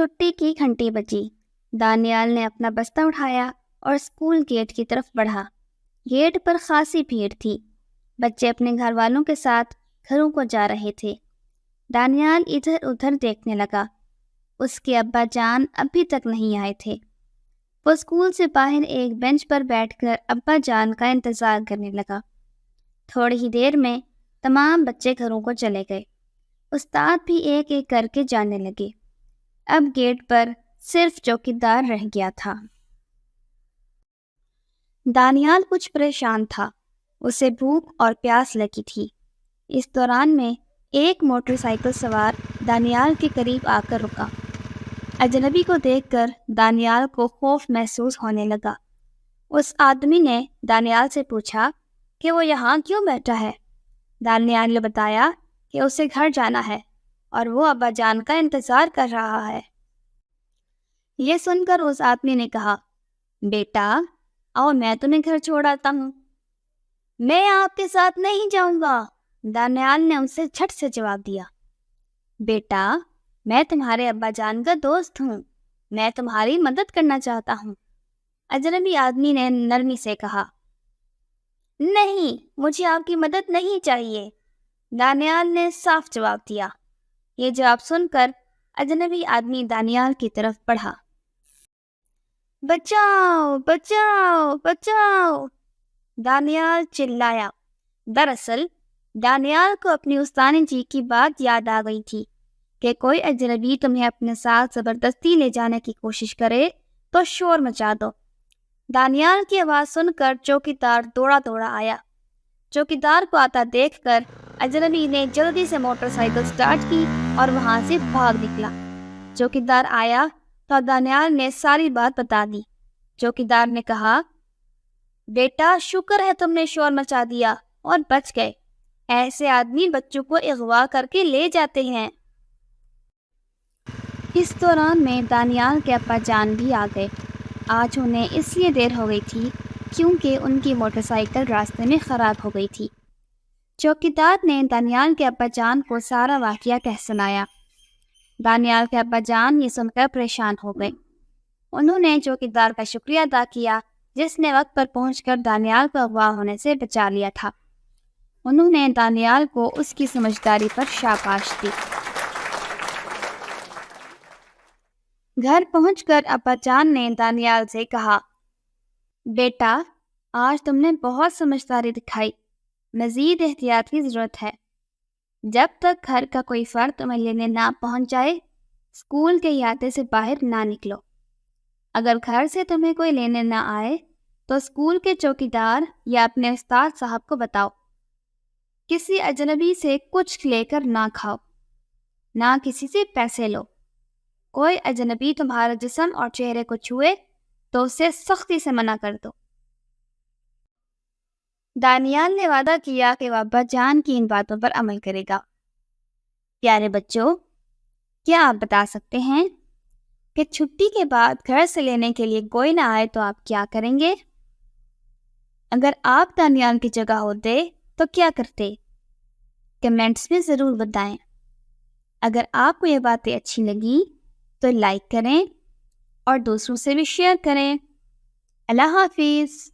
چھٹی کی گھنٹی بجی۔ دانیال نے اپنا بستہ اٹھایا اور اسکول گیٹ کی طرف بڑھا۔ گیٹ پر خاصی بھیڑ تھی۔ بچے اپنے گھر والوں کے ساتھ گھروں کو جا رہے تھے۔ دانیال ادھر ادھر دیکھنے لگا۔ اس کے ابا جان ابھی تک نہیں آئے تھے۔ وہ اسکول سے باہر ایک بینچ پر بیٹھ کر ابا جان کا انتظار کرنے لگا۔ تھوڑی ہی دیر میں تمام بچے گھروں کو چلے گئے۔ استاد بھی ایک ایک کر کے جانے لگے۔ اب گیٹ پر صرف چوکیدار رہ گیا تھا۔ دانیال کچھ پریشان تھا۔ اسے بھوک اور پیاس لگی تھی۔ اس دوران میں ایک موٹر سائیکل سوار دانیال کے قریب آ کر رکا۔ اجنبی کو دیکھ کر دانیال کو خوف محسوس ہونے لگا۔ اس آدمی نے دانیال سے پوچھا کہ وہ یہاں کیوں بیٹھا ہے۔ دانیال نے بتایا کہ اسے گھر جانا ہے اور وہ ابا جان کا انتظار کر رہا ہے۔ یہ سن کر اس آدمی نے کہا، بیٹا آؤ میں تمہیں گھر چھوڑ آتا ہوں۔ میں آپ کے ساتھ نہیں جاؤں گا، دانیال نے اسے جھٹ سے جواب دیا۔ بیٹا میں تمہارے ابا جان کا دوست ہوں، میں تمہاری مدد کرنا چاہتا ہوں، اجنبی آدمی نے نرمی سے کہا۔ نہیں، مجھے آپ کی مدد نہیں چاہیے، دانیال نے صاف جواب دیا۔ یہ جواب سن کر اجنبی آدمی دانیال کی طرف بڑھا۔ بچاؤ بچاؤ بچاؤ، دانیال چلایا۔ دراصل دانیال کو اپنی استانی جی کی بات یاد آ گئی تھی کہ کوئی اجنبی تمہیں اپنے ساتھ زبردستی لے جانے کی کوشش کرے تو شور مچا دو۔ دانیال کی آواز سن کر چوکیدار دوڑا دوڑا آیا۔ چوکیدار کو آتا دیکھ کر اجنبی نے جلدی سے موٹر سائیکل سٹارٹ کی اور وہاں سے بھاگ نکلا۔ چوکیدار آیا تو دانیال نے ساری بات بتا دی۔ چوکیدار نے کہا، بیٹا شکر ہے تم نے شور مچا دیا اور بچ گئے، ایسے آدمی بچوں کو اغوا کر کے لے جاتے ہیں۔ اس دوران میں دانیال کے ابا جان بھی آ گئے۔ آج انہیں اس لیے دیر ہو گئی تھی کیونکہ ان کی موٹر سائیکل راستے میں خراب ہو گئی تھی۔ چوکیدار نے دانیال کے ابا جان کو سارا واقعہ کہہ سنایا۔ دانیال کے ابا جان یہ سن کر پریشان ہو گئے۔ انہوں نے چوکیدار کا شکریہ ادا کیا جس نے وقت پر پہنچ کر دانیال کو اغوا ہونے سے بچا لیا تھا۔ انہوں نے دانیال کو اس کی سمجھداری پر شاباش دی۔ گھر پہنچ کر ابا جان نے دانیال سے کہا، بیٹا آج تم نے بہت سمجھداری دکھائی، مزید احتیاط کی ضرورت ہے۔ جب تک گھر کا کوئی فرد تمہیں لینے نہ پہنچ جائے اسکول کے احاطے سے باہر نہ نکلو۔ اگر گھر سے تمہیں کوئی لینے نہ آئے تو اسکول کے چوکیدار یا اپنے استاد صاحب کو بتاؤ۔ کسی اجنبی سے کچھ لے کر نہ کھاؤ، نہ کسی سے پیسے لو۔ کوئی اجنبی تمہارا جسم اور چہرے کو چھوئے تو اسے سختی سے منع کر دو۔ دانیال نے وعدہ کیا کہ وہ ابا جان کی ان باتوں پر عمل کرے گا۔ پیارے بچوں، کیا آپ بتا سکتے ہیں کہ چھٹی کے بعد گھر سے لینے کے لیے کوئی نہ آئے تو آپ کیا کریں گے؟ اگر آپ دانیال کی جگہ ہوتے تو کیا کرتے؟ کمنٹس میں ضرور بتائیں۔ اگر آپ کو یہ باتیں اچھی لگی تو لائک کریں اور دوسروں سے بھی شیئر کریں۔ اللہ حافظ۔